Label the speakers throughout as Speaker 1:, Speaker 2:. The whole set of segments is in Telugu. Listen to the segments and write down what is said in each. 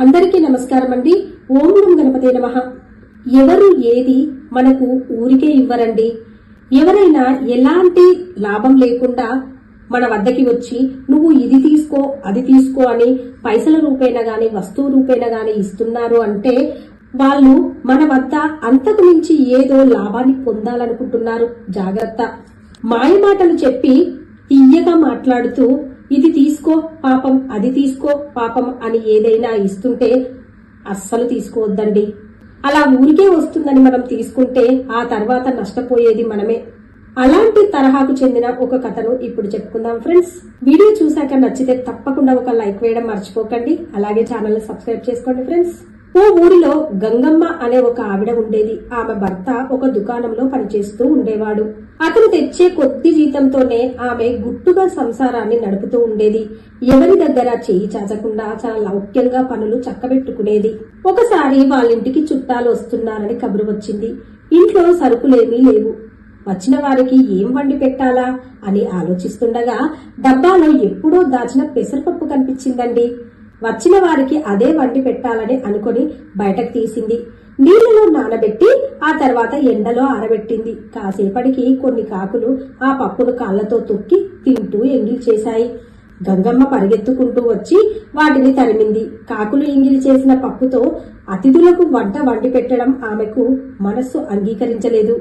Speaker 1: అందరికీ నమస్కారం అండి. ఓం నమః గణపతే నమః. ఎవరు ఏది మనకు ఊరికే ఇవ్వరండి. ఎవరైనా ఎలాంటి లాభం లేకుండా మన వద్దకి వచ్చి నువ్వు ఇది తీసుకో అది తీసుకో అని పైసల రూపేణా గాని వస్తువు రూపేణా గాని ఇస్తున్నారు అంటే వాళ్ళు మన వద్ద అంతకు మించి ఏదో లాభాన్ని పొందాలనుకుంటున్నారు. జాగ్రత్త. మాయమాటలు చెప్పి తీయగా మాట్లాడుతూ ఇది తీసుకో పాపం అది తీసుకో పాపం అని ఏదైనా ఇస్తుంటే అస్సలు తీసుకోవద్దండి. అలా ఊరికే వస్తుందని మనం తీసుకుంటే ఆ తర్వాత నష్టపోయేది మనమే. అలాంటి తరహాకు చెందిన ఒక కథను ఇప్పుడు చెప్పుకుందాం ఫ్రెండ్స్. వీడియో చూశాక నచ్చితే తప్పకుండా ఒక లైక్ వేయడం మర్చిపోకండి. అలాగే ఛానల్ సబ్స్క్రైబ్ చేసుకోండి ఫ్రెండ్స్. ఓ ఊరిలో గంగమ్మ అనే ఒక ఆవిడ ఉండేది. ఆమె భర్త ఒక దుకాణంలో పనిచేస్తూ ఉండేవాడు. అతను తెచ్చే కొద్ది జీతంతోనే ఆమె గుట్టుగా సంసారాన్ని నడుపుతూ ఉండేది. ఎవరి దగ్గర చేయి చాచకుండా చాలా లౌక్యంగా పనులు చక్కబెట్టుకునేది. ఒకసారి వాళ్ళింటికి చుట్టాలు వస్తున్నారని కబురు వచ్చింది. ఇంట్లో సరుకులేమీ లేవు. వచ్చిన వారికి ఏం వండి పెట్టాలా అని ఆలోచిస్తుండగా డబ్బాలో ఎప్పుడో దాచిన పెసరపప్పు కనిపించిందండి. వచ్చిన వారికి అదే వండి పెట్టాలని అనుకుని బయటకు తీసింది. నీళ్లలో నానబెట్టి ఆ తర్వాత ఎండలో ఆరబెట్టింది. కాసేపటికి కొన్ని కాకులు ఆ పప్పును కాళ్లతో తొక్కి తింటూ ఎంగిలి చేశాయి. గంగమ్మ పరిగెత్తుకుంటూ వచ్చి వాటిని తరిమింది. కాకులు ఎంగిలి చేసిన పప్పుతో అతిథులకు వంట వండి పెట్టడం ఆమెకు మనస్సు అంగీకరించలేదు.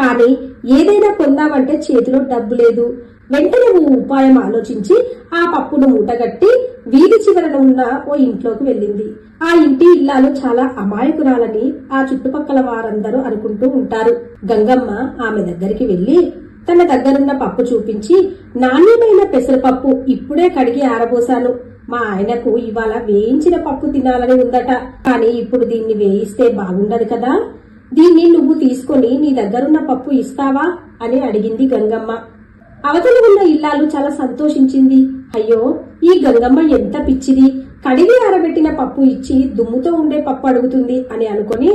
Speaker 1: కానీ ఏదైనా కొందామంటే చేతిలో డబ్బు లేదు. వెంటనే ఓ ఉపాయం ఆలోచించి ఆ పప్పును మూటగట్టి వీధి చివరన ఉన్న ఓ ఇంట్లోకి వెళ్ళింది. ఆ ఇంటి ఇల్లాలు చాలా అమాయకురాలని ఆ చుట్టుపక్కల వారందరూ అనుకుంటూ ఉంటారు. గంగమ్మ ఆమె దగ్గరికి వెళ్లి తన దగ్గరున్న పప్పు చూపించి, నాణ్యమైన పెసరపప్పు ఇప్పుడే కడిగి ఆరబోసాను. మా ఆయనకు ఇవాళ వేయించిన పప్పు తినాలని ఉందట. కానీ ఇప్పుడు దీన్ని వేయిస్తే బాగుండదు కదా. దీన్ని నువ్వు తీసుకొని నీ దగ్గరున్న పప్పు ఇస్తావా అని అడిగింది గంగమ్మ. అవతల ఉన్న ఇల్లాలు చాలా సంతోషించింది. అయ్యో, ఈ గంగమ్మ ఎంత పిచ్చిది, కడిగి ఆరబెట్టిన పప్పు ఇచ్చి దుమ్ముతో ఉండే పప్పు అడుగుతుంది అని అనుకుని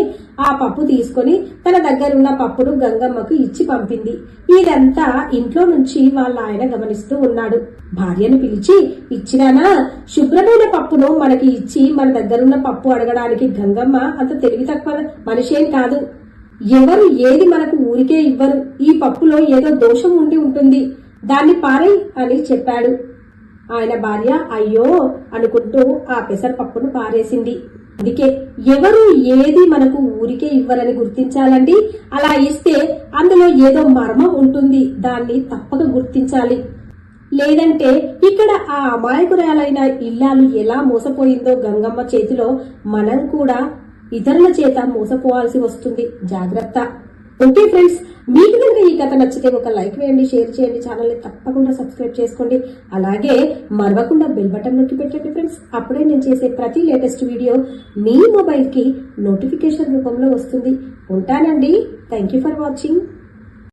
Speaker 1: ఆ పప్పు తీసుకుని తన దగ్గరున్న పప్పును గంగమ్మకు ఇచ్చి పంపింది. ఇదంతా ఇంట్లో నుంచి వాళ్ళ ఆయన గమనిస్తూ ఉన్నాడు. భార్యను పిలిచి, ఇచ్చినానా, శుభ్రమైన పప్పును మనకి ఇచ్చి మన దగ్గరున్న పప్పు అడగడానికి గంగమ్మ అంత తెలివి తక్కువ మనిషేం కాదు. ఎవరు ఏది మనకు ఊరికే ఇవ్వరు. ఈ పప్పులో ఏదో దోషం ఉండి ఉంటుంది, దాన్ని పారై అని చెప్పాడు. ఆయన భార్య అయ్యో అనుకుంటూ ఆ పెసరపప్పును పారేసింది. అందుకే ఎవరు ఏది మనకు ఊరికే ఇవ్వరని గుర్తించాలండి. అలా ఇస్తే అందులో ఏదో మర్మం ఉంటుంది, దాన్ని తప్పక గుర్తించాలి. లేదంటే ఇక్కడ ఆ అమాయకురాలైన ఇల్లాలు ఎలా మోసపోయిందో గంగమ్మ చేతిలో మనం కూడా ఇతరుల చేత మోసపోవాల్సి వస్తుంది. జాగ్రత్త. ఓకే ఫ్రెండ్స్, మీకు కనుక ఈ కథ నచ్చితే ఒక లైక్ వేయండి, షేర్ చేయండి, ఛానల్ని తప్పకుండా సబ్స్క్రైబ్ చేసుకోండి. అలాగే మరవకుండా బెల్ బటన్ నొక్కి పెట్టండి ఫ్రెండ్స్. అప్పుడే నేను చేసే ప్రతి లేటెస్ట్ వీడియో మీ మొబైల్కి నోటిఫికేషన్ రూపంలో వస్తుంది. ఉంటానండి. Thank you for watching.